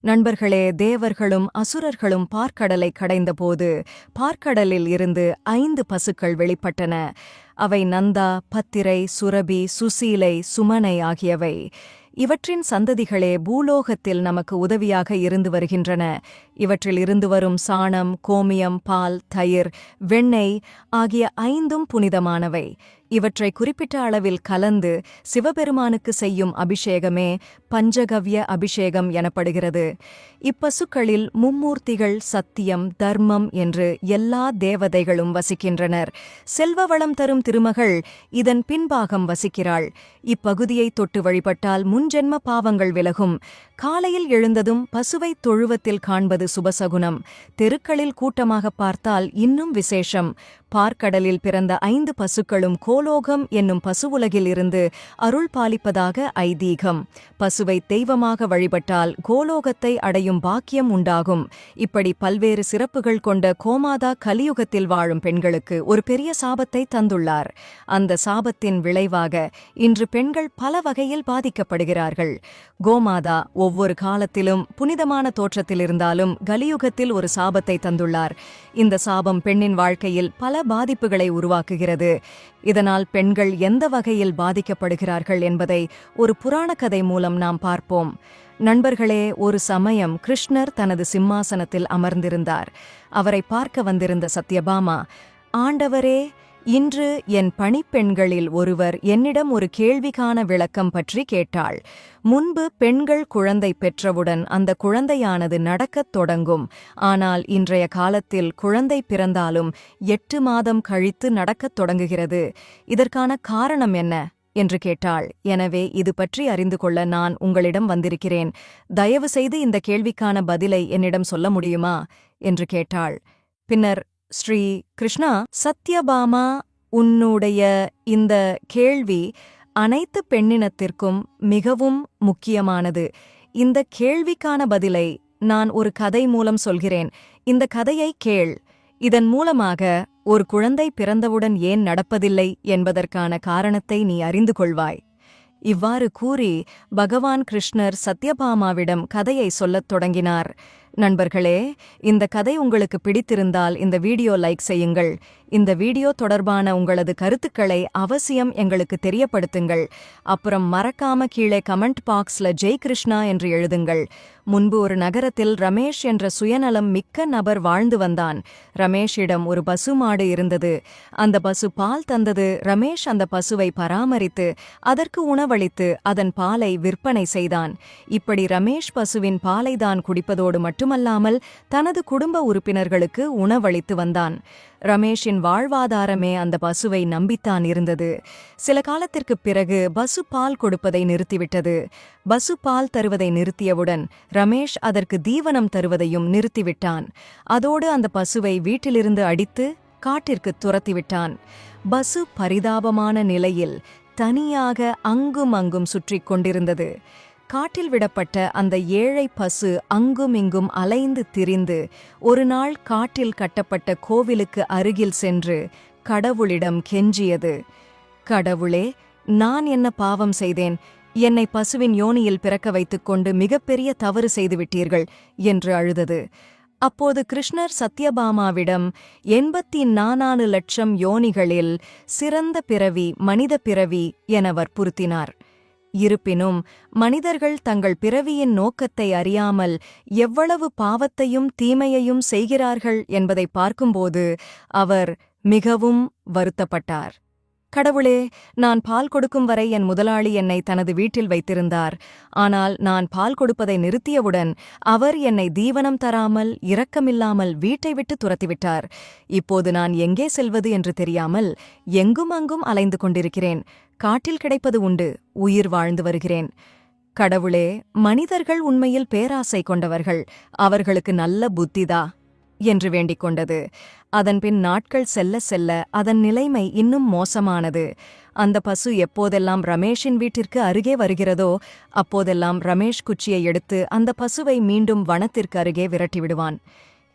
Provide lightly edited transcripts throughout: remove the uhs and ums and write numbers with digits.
நண்பர்களே, தேவர்களும் அசுரர்களும் பார்க்கடலை கடைந்தபோது பார்க்கடலில் இருந்து 5 பசுக்கள் வெளிப்பட்டன. அவை நந்தா, பத்திரை, சுரபி, சுசீலை, சுமனை ஆகியவை. இவற்றின் சந்ததிகளே பூலோகத்தில் நமக்கு உதவியாக இருந்து வருகின்றன. இவற்றில் இருந்து வரும் சாணம், கோமியம், பால், தயிர், வெண்ணெய் ஆகிய 5ம் புனிதமானவை. இவற்றை குறிப்பிட்ட அளவில் கலந்து சிவபெருமானுக்கு செய்யும் அபிஷேகமே பஞ்சகவ்ய அபிஷேகம் எனப்படுகிறது. இப்பசுக்களில் மும்மூர்த்திகள், சத்தியம், தர்மம் என்று எல்லா தேவதைகளும் வசிக்கின்றனர். செல்வ வளம் தரும் திருமகள் இதன் பின்பாகம் வசிக்கிறாள். இப்பகுதியை தொட்டு வழிபட்டால் முன்ஜென்ம பாவங்கள் விலகும். காலையில் எழுந்ததும் பசுவை தொழுவத்தில் காண்பது சுபசகுனம். தெருக்களில் கூட்டமாக பார்த்தால் இன்னும் விசேஷம். பார்க்கடலில் பிறந்த 5 பசுக்களும் கோலோகம் என்னும் பசுவுலகில் இருந்து அருள் பாலிப்பதாக ஐதீகம். பசுவை தெய்வமாக வழிபட்டால் கோலோகத்தை அடையும் பாக்கியம் உண்டாகும். இப்படி பல்வேறு சிறப்புகள் கொண்ட கோமாதா கலியுகத்தில் வாழும் பெண்களுக்கு ஒரு பெரிய சாபத்தை தந்துள்ளார். அந்த சாபத்தின் விளைவாக இன்று பெண்கள் பல வகையில் பாதிக்கப்படுகிறார்கள். கோமாதா ஒவ்வொரு காலத்திலும் புனிதமான தோற்றத்தில் இருந்தாலும் கலியுகத்தில் ஒரு சாபத்தை தந்துள்ளார். இந்த சாபம் பெண்ணின் வாழ்க்கையில் பல பாதிப்புகளை உருவாக்குகிறது. இதனால் பெண்கள் எந்த வகையில் பாதிக்கப்படுகிறார்கள் என்பதை ஒரு புராண கதை மூலம் நாம் பார்ப்போம். நண்பர்களே, ஒரு சமயம் கிருஷ்ணர் தனது சிம்மாசனத்தில் அமர்ந்திருந்தார். அவரை பார்க்க வந்திருந்த சத்யபாமா, "ஆண்டவரே, இன்று என் பணிப்பெண்களில் ஒருவர் என்னிடம் ஒரு கேள்விக்கான விளக்கம் பற்றி கேட்டாள். முன்பு பெண்கள் குழந்தை பெற்றவுடன் அந்த குழந்தையானது நடக்கத் தொடங்கும். ஆனால் இன்றைய காலத்தில் குழந்தை பிறந்தாலும் 8 மாதம் கழித்து நடக்கத் தொடங்குகிறது. இதற்கான காரணம் என்ன?" என்று கேட்டாள். "எனவே இது பற்றி அறிந்து கொள்ள நான் உங்களிடம் வந்திருக்கிறேன். தயவு செய்து இந்த கேள்விக்கான பதிலை என்னிடம் சொல்ல முடியுமா?" என்று கேட்டாள். பின்னர் ஸ்ரீ கிருஷ்ணா, "சத்யபாமா, உன்னுடைய இந்த கேள்வி அனைத்து பெண்ணினத்திற்கும் மிகவும் முக்கியமானது. இந்த கேள்விக்கான பதிலை நான் ஒரு கதை மூலம் சொல்கிறேன். இந்த கதையை கேள். இதன் மூலமாக ஒரு குழந்தை பிறந்தவுடன் ஏன் நடப்பதில்லை என்பதற்கான காரணத்தை நீ அறிந்து கொள்வாய்." இவ்வாறு கூறி பகவான் கிருஷ்ணர் சத்யபாமாவிடம் கதையை சொல்லத் தொடங்கினார். நண்பர்களே, இந்த கதை உங்களுக்கு பிடித்திருந்தால் இந்த வீடியோ லைக் செய்யுங்கள். இந்த வீடியோ தொடர்பான உங்களது கருத்துக்களை அவசியம் எங்களுக்கு தெரியப்படுத்துங்கள். அப்புறம் மறக்காம கீழே கமெண்ட் பாக்ஸ்ல ஜெய் கிருஷ்ணா என்று எழுதுங்கள். முன்பு ஒரு நகரத்தில் ரமேஷ் என்ற சுயநலம் மிக்க நபர் வாழ்ந்து வந்தான். ரமேஷிடம் ஒரு பசுமாடு இருந்தது. அந்த பசு பால் தந்தது. ரமேஷ் அந்த பசுவை பராமரித்து அதற்கு உணவளித்து அதன் பாலை விற்பனை செய்தான். இப்படி ரமேஷ் பசுவின் பாலை தான் குடிப்பதோடு மட்டுமல்லாமல் தனது குடும்ப உறுப்பினர்களுக்கு உணவளித்து வந்தான். ரமேஷின் வாழ்வாதாரமே அந்த பசுவை நம்பித்தான் இருந்தது. சில காலத்திற்குப் பிறகு பசு பால் கொடுப்பதை நிறுத்திவிட்டது. பசு பால் தருவதை நிறுத்தியவுடன் ரமேஷ் அதற்கு தீவனம் தருவதையும் நிறுத்திவிட்டான். அதோடு அந்த பசுவை வீட்டிலிருந்து அடித்து காட்டிற்கு துரத்திவிட்டான். பசு பரிதாபமான நிலையில் தனியாக அங்கும் அங்கும் சுற்றிக் கொண்டிருந்தது. காட்டில் விடப்பட்ட அந்த ஏழை பசு அங்குமிங்கும் அலைந்து திரிந்து ஒரு நாள் காட்டில் கட்டப்பட்ட கோவிலுக்கு அருகில் சென்று கடவுளிடம் கெஞ்சியது. "கடவுளே, நான் என்ன பாவம் செய்தேன்? என்னை பசுவின் யோனியில் பிறக்க வைத்துக்கொண்டு மிகப்பெரிய தவறு செய்துவிட்டீர்கள்" என்று அழுதது. அப்போது கிருஷ்ணர் சத்யபாமாவிடம் 84 லட்சம் யோனிகளில் சிறந்த பிறவி மனித பிறவி என வற்புறுத்தினார். இருப்பினும் மனிதர்கள் தங்கள் பிறவியின் நோக்கத்தை அறியாமல் எவ்வளவு பாவத்தையும் தீமையையும் செய்கிறார்கள் என்பதை பார்க்கும்போது அவர் மிகவும் வருத்தப்பட்டார். "கடவுளே, நான் பால் கொடுக்கும் வரை என் முதலாளி என்னை தனது வீட்டில் வைத்திருந்தார். ஆனால் நான் பால் கொடுப்பதை நிறுத்தியவுடன் அவர் என்னை தீவனம் தராமல் இரக்கமில்லாமல் வீட்டை விட்டு துரத்திவிட்டார். இப்போது நான் எங்கே செல்வது என்று தெரியாமல் எங்கும் அங்கும் அலைந்து கொண்டிருக்கிறேன். காட்டில் கிடைப்பது உண்டு, உயிர் வாழ்ந்து வருகிறேன். கடவுளே, மனிதர்கள் உண்மையில் பேராசை கொண்டவர்கள். அவர்களுக்கு நல்ல புத்திதா" என்று வேண்டிக் கொண்டது. அதன்பின் நாட்கள் செல்ல செல்ல அதன் நிலைமை இன்னும் மோசமானது. அந்த பசு எப்போதெல்லாம் ரமேஷின் வீட்டிற்கு அருகே வருகிறதோ அப்போதெல்லாம் ரமேஷ் குச்சியை எடுத்து அந்த பசுவை மீண்டும் வனத்திற்கு அருகே விரட்டிவிடுவான்.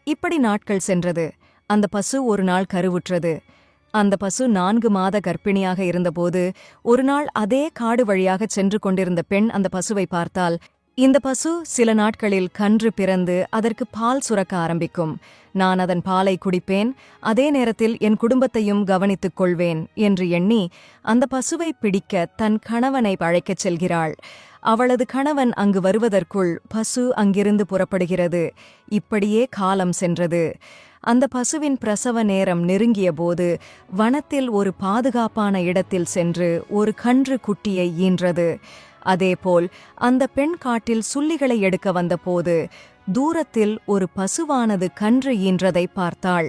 இப்படி நாட்கள் சென்றது. அந்த பசு ஒரு நாள் கருவுற்றது. அந்த பசு 4 மாத கர்ப்பிணியாக இருந்தபோது ஒரு நாள் அதே காடு வழியாகச் சென்று கொண்டிருந்த பெண் அந்த பசுவை பார்த்தால், இந்த பசு சில நாட்களில் கன்று பிறந்து அதற்கு பால் சுரக்க ஆரம்பிக்கும். நான் அதன் பாலை குடிப்பேன், அதே நேரத்தில் என் குடும்பத்தையும் கவனித்துக் கொள்வேன் என்று எண்ணி அந்த பசுவை பிடிக்க தன் கணவனை அழைக்கச் செல்கிறாள். அவளது கணவன் அங்கு வருவதற்குள் பசு அங்கிருந்து புறப்படுகிறது. இப்படியே காலம் சென்றது. அந்த பசுவின் பிரசவ நேரம் நெருங்கியபோது வனத்தில் ஒரு பாதுகாப்பான இடத்தில் சென்று ஒரு கன்று குட்டியை ஈன்றது. அதேபோல் அந்த பெண் காட்டில் சுள்ளிகளை எடுக்க வந்தபோது தூரத்தில் ஒரு பசுவானது கன்று ஈன்றதை பார்த்தாள்.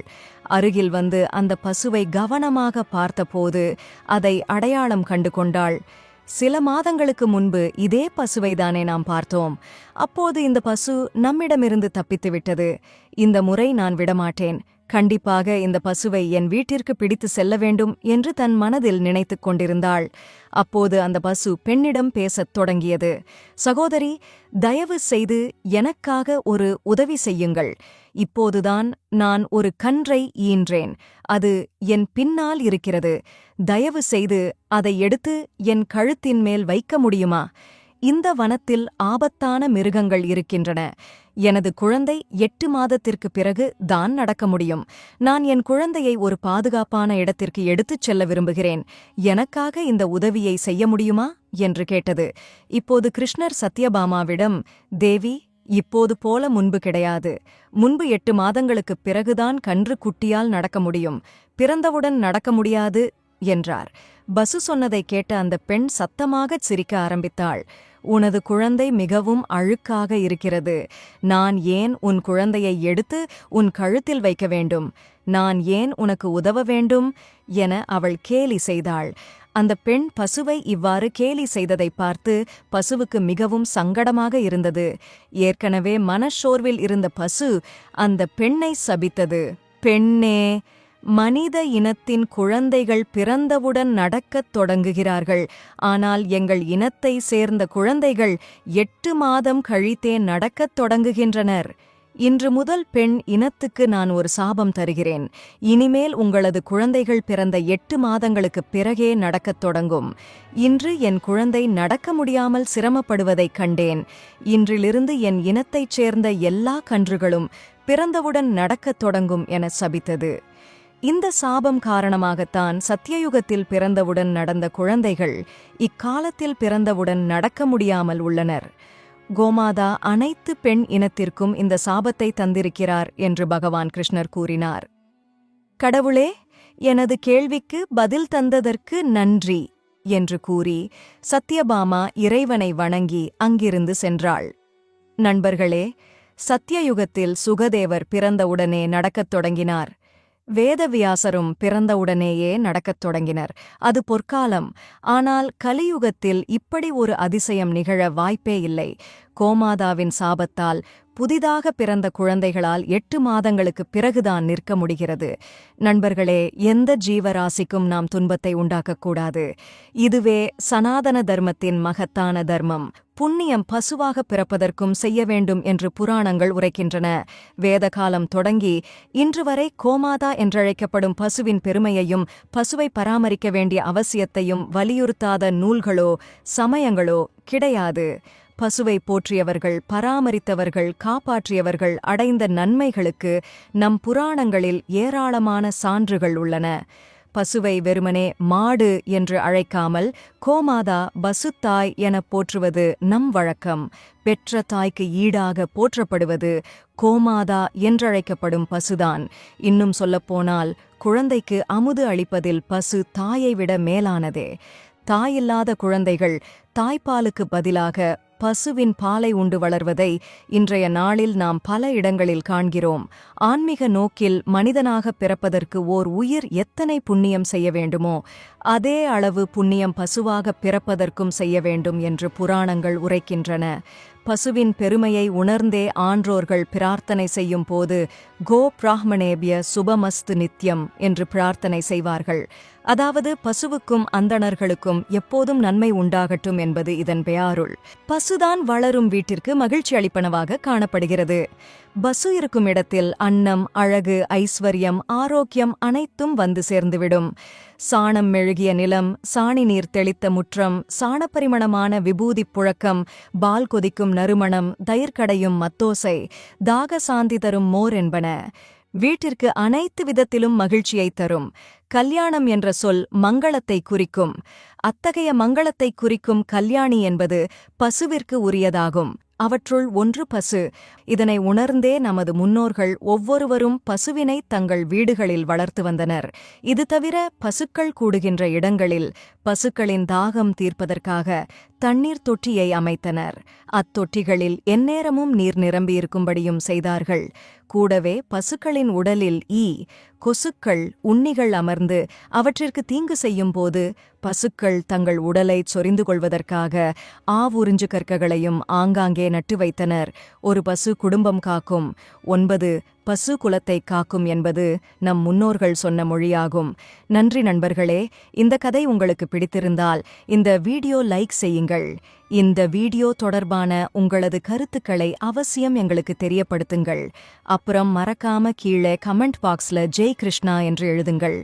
அருகில் வந்து அந்த பசுவை கவனமாக பார்த்தபோது அதை அடையாளம் கண்டு கொண்டாள். சில மாதங்களுக்கு முன்பு இதே பசுவைதானே நாம் பார்த்தோம். அப்போது இந்த பசு நம்மிடமிருந்து தப்பித்துவிட்டது. இந்த முறை நான் விடமாட்டேன். கண்டிப்பாக இந்த பசுவை என் வீட்டிற்கு பிடித்து செல்ல வேண்டும் என்று தன் மனதில் நினைத்துக் கொண்டிருந்தாள். அப்போது அந்த பசு பெண்ணிடம் பேசத் தொடங்கியது. சகோதரி, தயவு செய்து எனக்காக ஒரு உதவி செய்யுங்கள். இப்போதுதான் நான் ஒரு கன்றை ஈன்றேன். அது என் பின்னால் இருக்கிறது. தயவு செய்து அதை எடுத்து என் கழுத்தின் மேல் வைக்க முடியுமா? இந்த வனத்தில் ஆபத்தான மிருகங்கள் இருக்கின்றன. எனது குழந்தை 8 மாதத்திற்கு பிறகு தான் நடக்க முடியும். நான் என் குழந்தையை ஒரு பாதுகாப்பான இடத்திற்கு எடுத்துச் செல்ல விரும்புகிறேன். எனக்காக இந்த உதவியை செய்ய முடியுமா என்று கேட்டது. இப்போது கிருஷ்ணர் சத்யபாமாவிடம், தேவி, இப்போது போல முன்பு கிடையாது. முன்பு 8 மாதங்களுக்குப் பிறகுதான் கன்று குட்டியால் நடக்க முடியும். பிறந்தவுடன் நடக்க முடியாது என்றார். பசு சொன்னதை கேட்ட அந்த பெண் சத்தமாகச் சிரிக்க ஆரம்பித்தாள். உனது குழந்தை மிகவும் அழுக்காக இருக்கிறது. நான் ஏன் உன் குழந்தையை எடுத்து உன் கழுத்தில் வைக்க வேண்டும்? நான் ஏன் உனக்கு உதவ வேண்டும் என அவள் கேலி செய்தாள். அந்த பெண் பசுவை இவ்வாறு கேலி செய்ததை பார்த்து பசுவுக்கு மிகவும் சங்கடமாக இருந்தது. ஏற்கனவே மனச்சோர்வில் இருந்த பசு அந்த பெண்ணை சபித்தது. பெண்ணே, மனித இனத்தின் குழந்தைகள் பிறந்தவுடன் நடக்கத் தொடங்குகிறார்கள். ஆனால் எங்கள் இனத்தை சேர்ந்த குழந்தைகள் 8 மாதம் கழித்தே நடக்கத் தொடங்குகின்றனர். இன்று முதல் பெண் இனத்துக்கு நான் ஒரு சாபம் தருகிறேன். இனிமேல் உங்களது குழந்தைகள் பிறந்த 8 மாதங்களுக்குப் பிறகே நடக்கத் தொடங்கும். இன்று என் குழந்தை நடக்க முடியாமல் சிரமப்படுவதைக் கண்டேன். இன்றிலிருந்து என் இனத்தைச் சேர்ந்த எல்லா கன்றுகளும் பிறந்தவுடன் நடக்கத் தொடங்கும் என சபித்தது. இந்த சாபம் காரணமாகத்தான் சத்தியயுகத்தில் பிறந்தவுடன் நடந்த குழந்தைகள் இக்காலத்தில் பிறந்தவுடன் நடக்க முடியாமல் உள்ளனர். கோமாதா அனைத்து பெண் இனத்திற்கும் இந்த சாபத்தை தந்திருக்கிறார் என்று பகவான் கிருஷ்ணர் கூறினார். கடவுளே, எனது கேள்விக்கு பதில் தந்ததற்கு நன்றி என்று கூறி சத்யபாமா இறைவனை வணங்கி அங்கிருந்து சென்றாள். நண்பர்களே, சத்தியயுகத்தில் சுகதேவர் பிறந்தவுடனே நடக்கத் தொடங்கினார். வேதவியாசரும் பிறந்தவுடனேயே நடக்கத் தொடங்கினர். அது பொற்காலம். ஆனால் கலியுகத்தில் இப்படி ஒரு அதிசயம் நிகழ வாய்ப்பே இல்லை. கோமாதாவின் சாபத்தால் புதிதாக பிறந்த குழந்தைகளால் 8 மாதங்களுக்குப் பிறகுதான் நிற்க முடிகிறது. நண்பர்களே, எந்த ஜீவராசிக்கும் நாம் துன்பத்தை உண்டாக்கக்கூடாது. இதுவே சனாதன தர்மத்தின் மகத்தான தர்மம். புண்ணியம் பசுவாக பிறப்பதற்கும் செய்ய வேண்டும் என்று புராணங்கள் உரைக்கின்றன. வேதகாலம் தொடங்கி இன்று வரை கோமாதா என்றழைக்கப்படும் பசுவின் பெருமையையும் பசுவை பராமரிக்க வேண்டிய அவசியத்தையும் வலியுறுத்தாத நூல்களோ சமயங்களோ கிடையாது. பசுவை போற்றியவர்கள், பராமரித்தவர்கள், காப்பாற்றியவர்கள் அடைந்த நன்மைகளுக்கு நம் புராணங்களில் ஏராளமான சான்றுகள் உள்ளன. பசுவை வெறுமனே மாடு என்று அழைக்காமல் கோமாதா, பசுத்தாய் எனப் போற்றுவது நம் வழக்கம். பெற்ற தாய்க்கு ஈடாக போற்றப்படுவது கோமாதா என்றழைக்கப்படும் பசுதான். இன்னும் சொல்லப்போனால் குழந்தைக்கு அமுது அளிப்பதில் பசு தாயை விட மேலானதே. தாயில்லாத குழந்தைகள் தாய்ப்பாலுக்கு பதிலாக பசுவின் பாலை உண்டு வளர்வதை இன்றைய நாளில் நாம் பல இடங்களில் காண்கிறோம். ஆன்மீக நோக்கில் மனிதனாக பிறப்பதற்கு ஓர் உயிர் எத்தனை புண்ணியம் செய்ய வேண்டுமோ அதே அளவு புண்ணியம் பசுவாக பிறப்பதற்கும் செய்ய வேண்டும் என்று புராணங்கள் உரைக்கின்றன. பசுவின் பெருமையை உணர்ந்தே ஆன்றோர்கள் பிரார்த்தனை செய்யும் போது கோ பிராஹ்மணேபிய சுபமஸ்து நித்யம் என்று பிரார்த்தனை செய்வார்கள். அதாவது பசுவுக்கும் அந்தணர்களுக்கும் எப்போதும் நன்மை உண்டாகட்டும் என்பது இதன் பெயாருள். பசுதான் வளரும் வீட்டிற்கு மகிழ்ச்சி அளிப்பனவாக காணப்படுகிறது. பசு இருக்கும் இடத்தில் அன்னம், அழகு, ஐஸ்வர்யம், ஆரோக்கியம் அனைத்தும் வந்து சேர்ந்துவிடும். சாணம் மெழுகிய நிலம், சாணி நீர் தெளித்த முற்றம், சாணப்பரிமணமான விபூதிப் புழக்கம், பால் கொதிக்கும் நறுமணம், தயிர்கடையும் மத்தோசை, தாக சாந்தி தரும் மோர் என்பன வீட்டிற்கு அனைத்து விதத்திலும் மகிழ்ச்சியைத் தரும். கல்யாணம் என்ற சொல் மங்களத்தை குறிக்கும். அத்தகைய மங்களத்தை குறிக்கும் கல்யாணி என்பது பசுவிற்கு உரியதாகும். அவற்றுள் ஒன்று பசு. இதனை உணர்ந்தே நமது முன்னோர்கள் ஒவ்வொருவரும் பசுவினை தங்கள் வீடுகளில் வளர்த்து வந்தனர். இது தவிர பசுக்கள் கூடுகின்ற இடங்களில் பசுக்களின் தாகம் தீர்ப்பதற்காக தண்ணீர் தொட்டியை அமைத்தனர். அத்தொட்டிகளில் எந்நேரமும் நீர் நிரம்பியிருக்கும்படியும் செய்தார்கள். கூடவே பசுக்களின் உடலில் கொசுக்கள், உண்ணிகள் அமர்ந்து அவற்றிற்கு தீங்கு செய்யும்போது பசுக்கள் தங்கள் உடலை சொரிந்து கொள்வதற்காக ஆவுறிஞ்சு கற்களையும் ஆங்காங்கே நட்டு வைத்தனர். ஒரு பசு குடும்பம் காக்கும், 9 பசு குலத்தை காக்கும் என்பது நம் முன்னோர்கள் சொன்ன மொழியாகும். நன்றி நண்பர்களே. இந்த கதை உங்களுக்கு பிடித்திருந்தால் இந்த வீடியோ லைக் செய்யுங்கள். இந்த வீடியோ தொடர்பான உங்களது கருத்துக்களை அவசியம் எங்களுக்கு தெரியப்படுத்துங்கள். அப்புறம் மறக்காம கீழே கமெண்ட் பாக்ஸ்ல ஜெய் கிருஷ்ணா என்று எழுதுங்கள்.